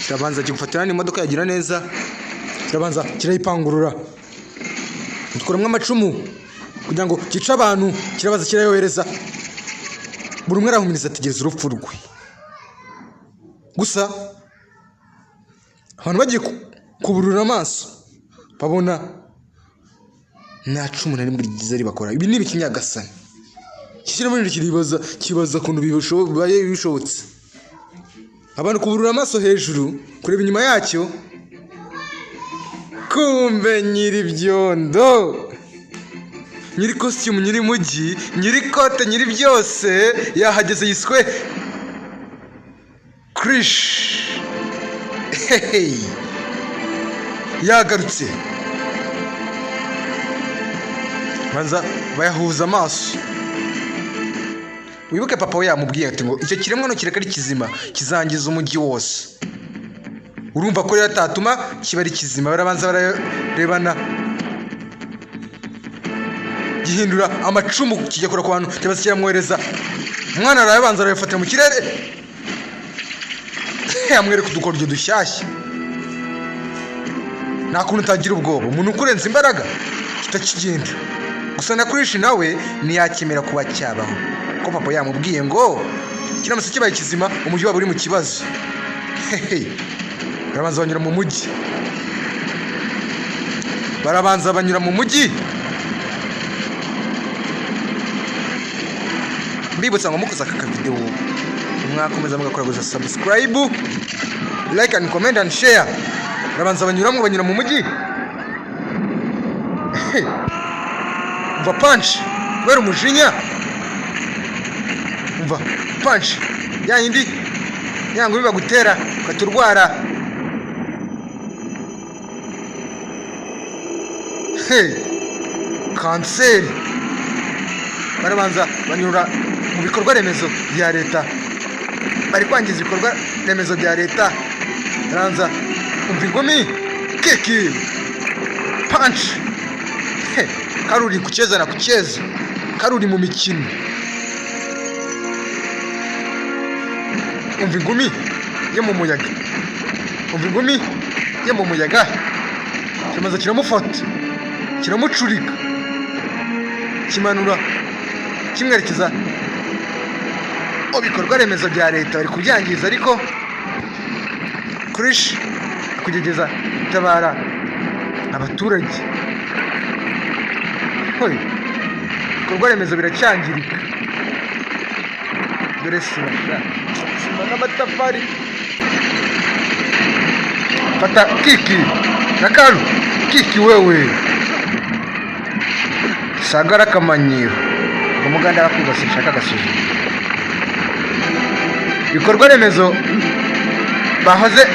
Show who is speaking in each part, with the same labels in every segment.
Speaker 1: kirabanza kigufatira n'imodoka yagira neza, kirabanza kirayipangurura, dukoramo amacumu kugira ngo gice abantu, kirabaza kirayohereza, buri umwe arahumiriza ategereza urupfu rwe. Gusa abantu bagiye kuburura amaso babona nta cumu na rimwe ryiza ribakora. Ibi ni ibikinyagasani. Kikiri muri kibaza kuntu bibaye bishobotse. Abantu kuburura amaso hejuru kureba inyuma yacyo, kumbe nyiri byondo, nyiri costume, nyiri mugi, nyiri kote, nyiri byose yahageze yiswe Krish. Hey, yagarutse. Banza bayahuza amaso. Wibuke papa we yamubwiye ati ngo icyo kiremwa no kireka ari kizima kizangiza umujyi wose. Urumva ko yatatuma kiba ari kizima. Barabanza bararebana, gihindura amacumu kijya kora ku bantu, kibaza kiramwohereza. Umwana arabanza arayafatira mu kirere, amwereka udukoryo dushyashya. Nta kuntu utagira ubwoba, umuntu ukurenza imbaraga kitakigenda. Gusa na Krish nawe ntiyakemera kuba cyabaho, ko papa yamubwiye ngo kiramutse kibaye kizima umujyi waba uri mu kibazo. Barabanza banyura mu mujyi, barabanza banyura mu mujyi. Mbibutsa ngo mukoze aka video mwakomeza mugakora gusa subscribe, like and comment and share. Barabanza banyura mu mujyi. Umva punch kubera umujinya, umva punch yayindi yango biba gutera ukaturwara. Kanseri. Barabanza banyura mu bikorwa remezo bya leta, bari kwangiza ibikorwa remezo bya leta. Barabanza umva ingumi, kiki, punch. Karuri kucheza na kucheza, karuri mu mikino. Umva ingumi yo mu muyaga, umva ingumi yo mu muyaga. Kimaze kiramufata, kiramucurika, kimanura, kimwerekeza mu bikorwa remezo bya leta bari kubyangiza. Ariko Krish kugegeza gutabara abaturage. Ibikorwa remezo biracyangirika. Dore sima n'amatafari. Fata kiki na karu, kiki wewe sagara kamanyiro umuganda bakubase shaka gasuje. Ibikorwa remezo bahoze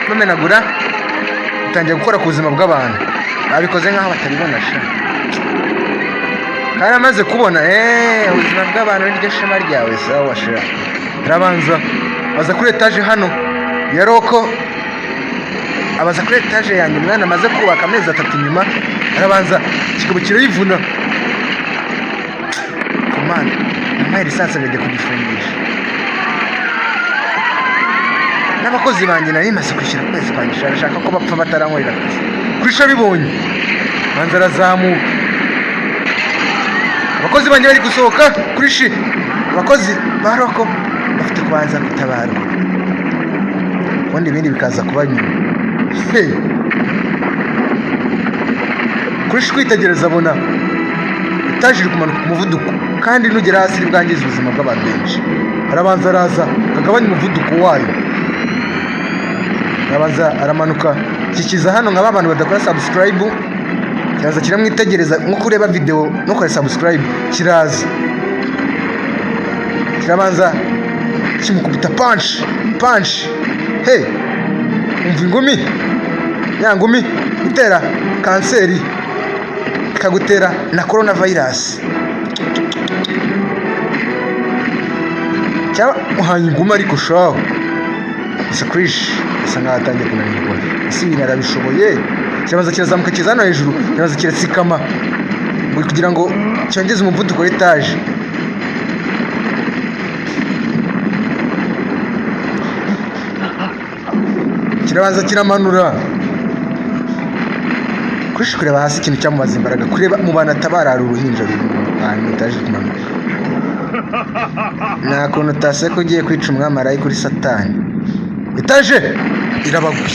Speaker 1: bamenagura utangiye gukora ku buzima bw'abantu. Babikoze nk'aho batabibona sha, kandi amaze kubona ubuzima bw'abantu n'iryo shema ryawe. Sawa sha. Arabanza baza kuri etage hano ya Roko, abaza kuri etage yanjye umwana amaze kubaka amezi 3 inyuma. Arabanza kigabo kirayivuna, komanda amaye lisansi bajya kugifungisha. N'abakozi banjye nari maze kwishyura kwezi kwangisha, arashaka ko bapfa batarankorera akazi. Krish abibonye banza arazamuka. Abakozi banjye bari gusohoka. Krish, abakozi ba Roko bafite kubanza gutabarwa, ubundi ibindi bikaza kuba nyuma. Krish kwitegereza abona etaje iri kumanuka ku muvuduko, kandi nugera hasi bwangiza ubuzima bw'abantu benshi. Arabanza araza akagabanya umuvuduko wayo. Arabanza aramanuka kikiza hano nk'aba abantu badakora subscribe. Kiraza kiramwitegereza nko kureba video no kora subscribe. Kiraza kirabanza kimukubita punch. Umva ingumi, ya ngumi utera kanseri, ikagutera na coronavirus. Cyaba uhanye ingumi ariko shaho. Gusa Krish asa nkaho atangiye kunanirwa. Isi ibintu arabishoboye. Kirabanza kirazamuka kizana hejuru, kirabanza kiratsikama kugira ngo cyongeze umuvuduko w'etage. kirabanza kiramanura kurisha kureba hasi ikintu cyamubaza imbaraga kureba mu bantu atabarara uruhinja ruri ahantu itaje kumanuka nta kuntu utaseka ugiye kwica umwamarayika kuri satani itaje irabagwira